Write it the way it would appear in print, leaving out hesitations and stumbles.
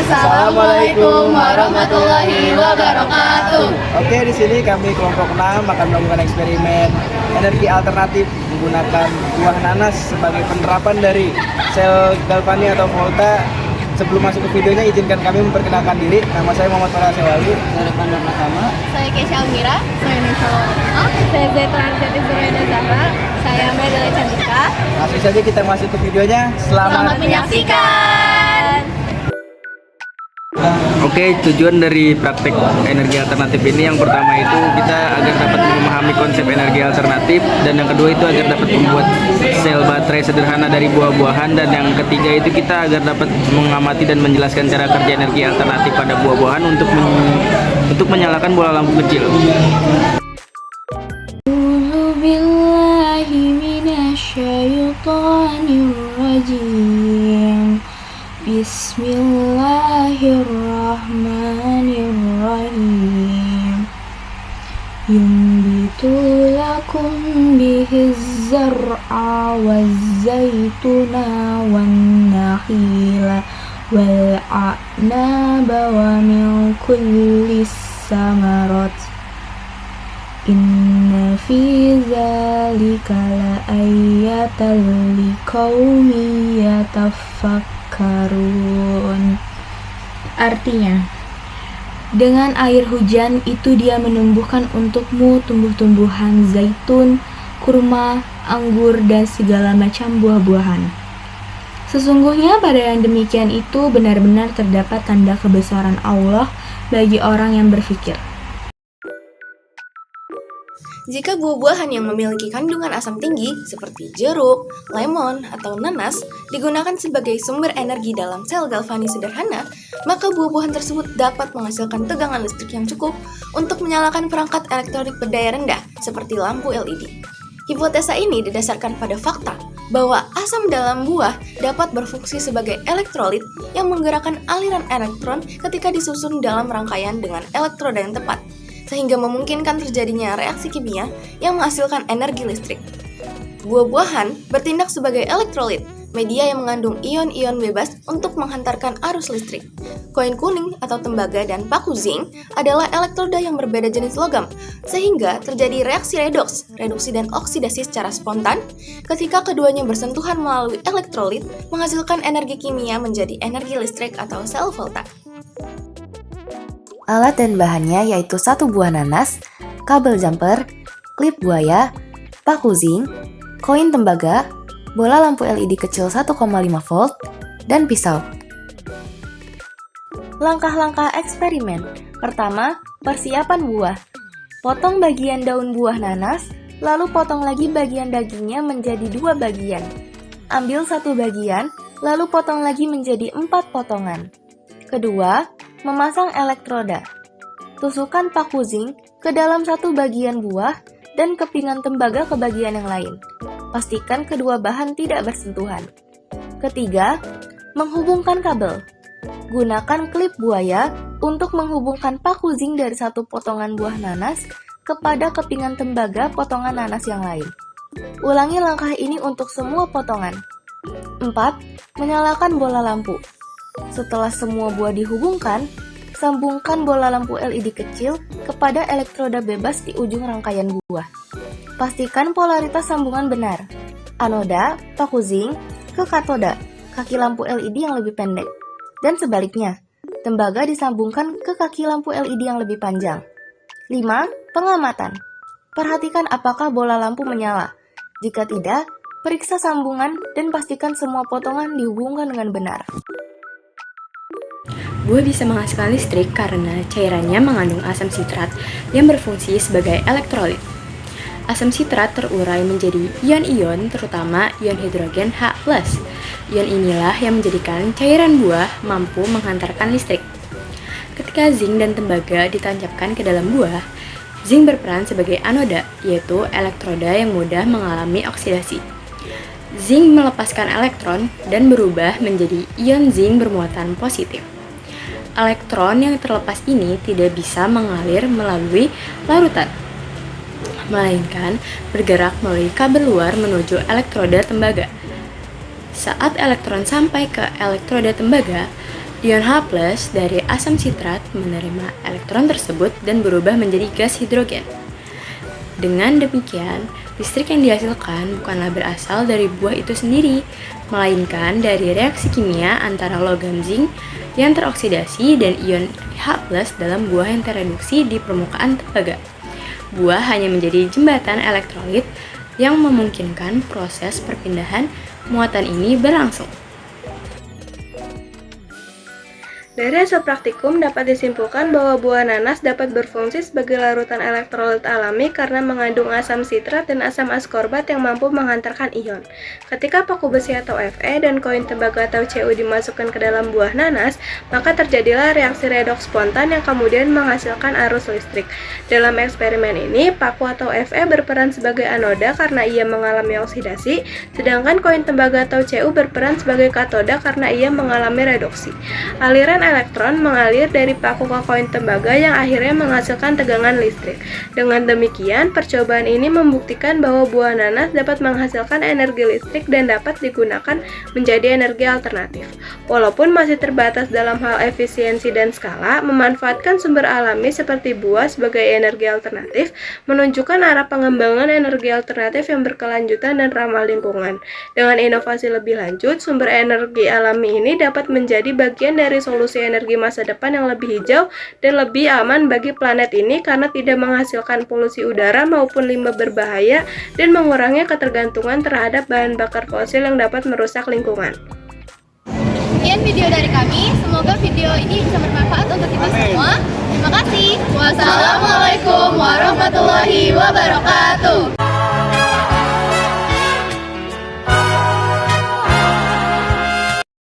Assalamualaikum warahmatullahi wabarakatuh. Oke, di sini kami kelompok 6 akan melakukan eksperimen energi alternatif menggunakan buah nanas sebagai penerapan dari sel galvani atau volta. Sebelum masuk ke videonya, izinkan kami memperkenalkan diri. Nama saya Muhammad Farah Sewali. Dari pandang pertama, Saya Kesha Almira. Saya Nisa Lorena. Saya Zaitun Arzati Zuraida Zahra. Saya Medela Candika. Langsung saja kita masuk ke videonya. Selamat menyaksikan. Oke, tujuan dari praktek energi alternatif ini yang pertama itu kita agar dapat memahami konsep energi alternatif, dan yang kedua itu agar dapat membuat sel baterai sederhana dari buah-buahan, dan yang ketiga itu kita agar dapat mengamati dan menjelaskan cara kerja energi alternatif pada buah-buahan untuk menyalakan bola lampu kecil. Bismillahirrahmanirrahim. Yumbitu lakum bihiz zar'a waz-zaytuna wan-nakhila wal-a'naba wa min kulli samarat. Inna fi zalika la'ayatan liqaumin yatafakkarun. Artinya, dengan air hujan itu dia menumbuhkan untukmu tumbuh-tumbuhan zaitun, kurma, anggur, dan segala macam buah-buahan. Sesungguhnya pada yang demikian itu benar-benar terdapat tanda kebesaran Allah bagi orang yang berfikir. Jika buah-buahan yang memiliki kandungan asam tinggi seperti jeruk, lemon, atau nanas digunakan sebagai sumber energi dalam sel galvani sederhana, maka buah-buahan tersebut dapat menghasilkan tegangan listrik yang cukup untuk menyalakan perangkat elektronik berdaya rendah seperti lampu LED. Hipotesa ini didasarkan pada fakta bahwa asam dalam buah dapat berfungsi sebagai elektrolit yang menggerakkan aliran elektron ketika disusun dalam rangkaian dengan elektroda yang tepat, sehingga memungkinkan terjadinya reaksi kimia yang menghasilkan energi listrik. Buah-buahan bertindak sebagai elektrolit, media yang mengandung ion-ion bebas untuk menghantarkan arus listrik. Koin kuning atau tembaga dan paku zinc adalah elektroda yang berbeda jenis logam, sehingga terjadi reaksi redoks, reduksi dan oksidasi secara spontan ketika keduanya bersentuhan melalui elektrolit, menghasilkan energi kimia menjadi energi listrik atau sel volta. Alat dan bahannya yaitu 1 buah nanas, kabel jumper, klip buaya, paku zinc, koin tembaga, bola lampu LED kecil 1,5 volt, dan pisau. Langkah-langkah eksperimen. Pertama, persiapan buah. Potong bagian daun buah nanas, lalu potong lagi bagian dagingnya menjadi 2 bagian. Ambil 1 bagian, lalu potong lagi menjadi 4 potongan. Kedua, memasang elektroda. Tusukkan paku zinc ke dalam 1 bagian buah dan kepingan tembaga ke bagian yang lain. Pastikan kedua bahan tidak bersentuhan. Ketiga, menghubungkan kabel. Gunakan klip buaya untuk menghubungkan paku zinc dari 1 potongan buah nanas kepada kepingan tembaga potongan nanas yang lain. Ulangi langkah ini untuk semua potongan. 4. Menyalakan bola lampu. Setelah semua buah dihubungkan, sambungkan bola lampu LED kecil kepada elektroda bebas di ujung rangkaian buah. Pastikan polaritas sambungan benar. Anoda, paku zinc, ke katoda, kaki lampu LED yang lebih pendek. Dan sebaliknya, tembaga disambungkan ke kaki lampu LED yang lebih panjang. 5. Pengamatan. Perhatikan apakah bola lampu menyala. Jika tidak, periksa sambungan dan pastikan semua potongan dihubungkan dengan benar. Buah bisa menghasilkan listrik karena cairannya mengandung asam sitrat yang berfungsi sebagai elektrolit. Asam sitrat terurai menjadi ion-ion, terutama ion hidrogen H+. Ion inilah yang menjadikan cairan buah mampu menghantarkan listrik. Ketika zinc dan tembaga ditancapkan ke dalam buah, zinc berperan sebagai anoda, yaitu elektroda yang mudah mengalami oksidasi. Zinc melepaskan elektron dan berubah menjadi ion zinc bermuatan positif. Elektron yang terlepas ini tidak bisa mengalir melalui larutan, melainkan bergerak melalui kabel luar menuju elektroda tembaga. Saat elektron sampai ke elektroda tembaga, Ion H+ dari asam sitrat menerima elektron tersebut dan berubah menjadi gas hidrogen. Dengan demikian, listrik yang dihasilkan bukanlah berasal dari buah itu sendiri, melainkan dari reaksi kimia antara logam zinc yang teroksidasi dan ion H+ dalam buah yang tereduksi di permukaan tembaga. Buah hanya menjadi jembatan elektrolit yang memungkinkan proses perpindahan muatan ini berlangsung. Dari hasil praktikum dapat disimpulkan bahwa buah nanas dapat berfungsi sebagai larutan elektrolit alami karena mengandung asam sitrat dan asam askorbat yang mampu menghantarkan ion. Ketika paku besi atau Fe dan koin tembaga atau Cu dimasukkan ke dalam buah nanas, maka terjadilah reaksi redoks spontan yang kemudian menghasilkan arus listrik. Dalam eksperimen ini, paku atau Fe berperan sebagai anoda karena ia mengalami oksidasi, sedangkan koin tembaga atau Cu berperan sebagai katoda karena ia mengalami reduksi. Aliran elektron mengalir dari paku ke koin tembaga yang akhirnya menghasilkan tegangan listrik. Dengan demikian, percobaan ini membuktikan bahwa buah nanas dapat menghasilkan energi listrik dan dapat digunakan menjadi energi alternatif. Walaupun masih terbatas dalam hal efisiensi dan skala, memanfaatkan sumber alami seperti buah sebagai energi alternatif menunjukkan arah pengembangan energi alternatif yang berkelanjutan dan ramah lingkungan. Dengan inovasi lebih lanjut, sumber energi alami ini dapat menjadi bagian dari solusi energi masa depan yang lebih hijau dan lebih aman bagi planet ini karena tidak menghasilkan polusi udara maupun limbah berbahaya dan mengurangi ketergantungan terhadap bahan bakar fosil yang dapat merusak lingkungan. Sekian video dari kami, semoga video ini bisa bermanfaat untuk kita semua. Terima kasih. Wassalamualaikum warahmatullahi wabarakatuh.